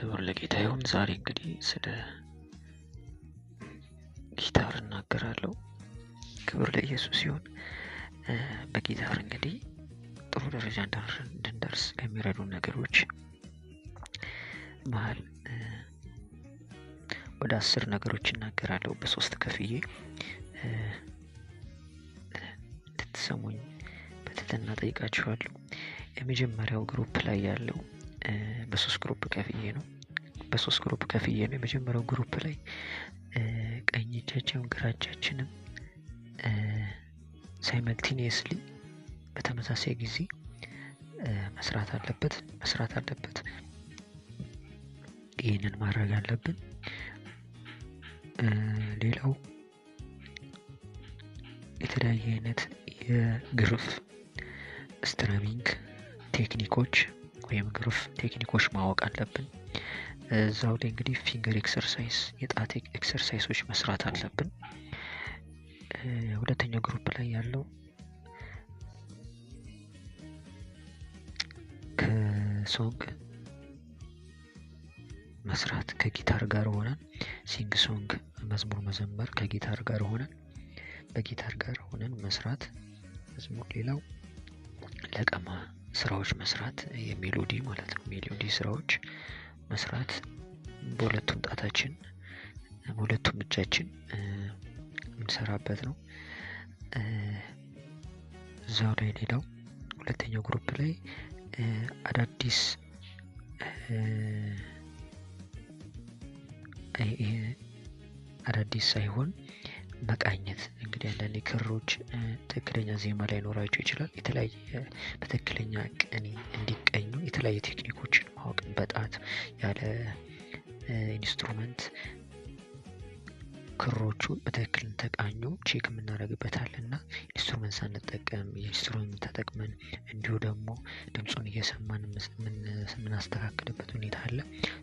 ክብር ለጌታ ይሁን። ዛሬ እንግዲህ ስለ ጊታር እናገራለሁ። ክብር ለኢየሱስ ይሁን። በጊታር እንግዲህ ጥሩ ደረጃ እንድንደርስ ከሚረዱ ነገሮች መሀል ወደ 10 ነገሮች እናገራለሁ። በ3 ከፍዬ እንድትሰሙኝ በትህትና ጠይቃችኋለሁ። የመጀመሪያው ግሩፕ ላይ ያለው በ3 ግሩፕ ከፍዬ ነው። የመጀመሪያው ግሩፕ ላይ ቀኝ እጃችን ግራ እጃችንም ሳይመልቲኒየስሊ በተመሳሳይ ጊዜ መስራት አለበት። ይሄንን ማድረግ አለብን። ሌላው የተለያየ አይነት የግሩፕ ስትራሚንግ ቴክኒኮች ወይም ግሩፕ ቴክኒኮች ማወቅ አለብን። እዛው ላይ እንግዲህ ፊንገር ኤክሰርሳይዝ የጣት ኤክሰርሳይሶች መስራት አለብን። ሁለተኛው ግሩፕ ላይ ያለው ከሶንግ መስራት ከጊታር ጋር ሆነን ሲንግ ሶንግ መዝሙር መዘመር ከጊታር ጋር ሆነን መስራት መዝሙር። ሌላው ለቀማ ስራዎች መስራት የሜሎዲ ማለት ነው። ሜሎዲ ስራዎች መስራት በሁለቱም ጣታችን በሁለቱም እጃችን የምንሰራበት ነው። እዛው ላይ ሌላው ሁለተኛው ግሩፕ ላይ አዳዲስ ሳይሆን መቃኘት። እንግዲህ አንዳንዴ ክሮች ትክክለኛ ዜማ ላይኖራቸው ይችላል። የተለያየ በትክክለኛ ቅኔ እንዲቀኙ የተለያየ ቴክኒኮችን ማወቅ፣ በጣት ያለ ኢንስትሩመንት ክሮቹ በትክክል ተቃኙ ቼክ የምናደርግበታልና ኢንስትሩመንት ሳንጠቀም ኢንስትሩመንት ተጠቅመን እንዲሁ ደግሞ ድምጹን እየሰማን የምናስተካክልበት ሁኔታ አለ።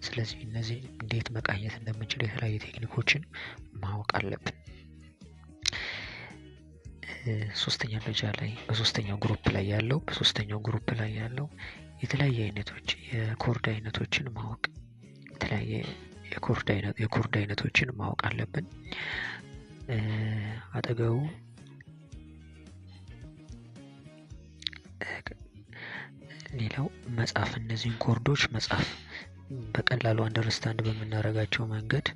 ስለዚህ እነዚህ እንዴት መቃኘት እንደምንችል የተለያዩ ቴክኒኮችን ማወቅ አለብን። በሶስተኛው ግሩፕ ላይ ያለው የተለያየ አይነቶች የኮርድ አይነቶችን ማወቅ የኮርድ አይነቶችን ማወቅ አለብን። አጠገቡ ሌላው መጻፍ፣ እነዚህን ኮርዶች መጻፍ በቀላሉ አንደርስታንድ በምናደርጋቸው መንገድ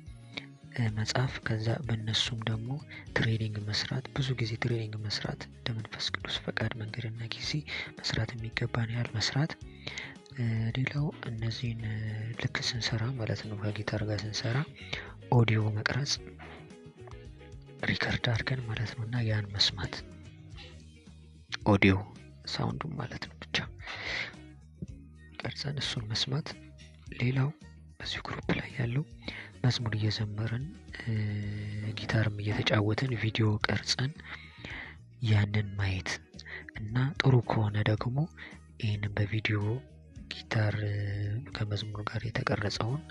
መጻፍ፣ ከዛ በእነሱም ደግሞ ትሬኒንግ መስራት፣ ብዙ ጊዜ ትሬኒንግ መስራት እንደ መንፈስ ቅዱስ ፈቃድ መንገድና ጊዜ መስራት የሚገባን ያህል መስራት። ሌላው እነዚህን ልክ ስንሰራ ማለት ነው ከጊታር ጋር ስንሰራ ኦዲዮ መቅረጽ ሪከርድ አድርገን ማለት ነው እና ያን መስማት ኦዲዮ ሳውንዱን ማለት ነው ብቻ ቀርጸን እሱን መስማት። ሌላው በዚህ ግሩፕ ላይ ያለው መዝሙር እየዘመርን ጊታርም እየተጫወትን ቪዲዮ ቀርጸን ያንን ማየት እና ጥሩ ከሆነ ደግሞ ይሄንን በቪዲዮ ጊታር ከመዝሙር ጋር የተቀረጸውን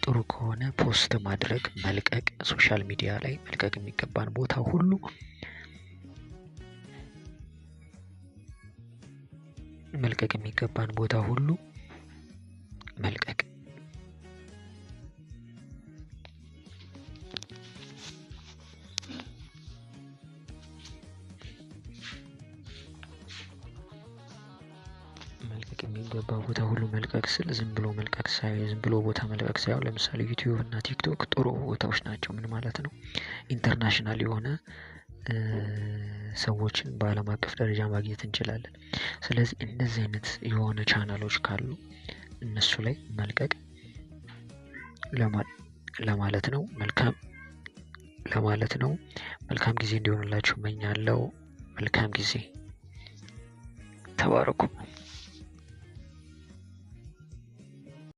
ጥሩ ከሆነ ፖስት ማድረግ፣ መልቀቅ፣ ሶሻል ሚዲያ ላይ መልቀቅ የሚገባን ቦታ ሁሉ መልቀቅ የሚገባ ቦታ ሁሉ መልቀቅ ስል ዝም ብሎ ቦታ መልቀቅ ሳይሆን ለምሳሌ ዩቲዩብ እና ቲክቶክ ጥሩ ቦታዎች ናቸው። ምን ማለት ነው? ኢንተርናሽናል የሆነ ሰዎችን በዓለም አቀፍ ደረጃ ማግኘት እንችላለን። ስለዚህ እንደዚህ አይነት የሆነ ቻናሎች ካሉ እነሱ ላይ መልቀቅ ለማለት ነው። መልካም ጊዜ እንዲሆንላችሁ እመኛለሁ። መልካም ጊዜ። ተባረኩ።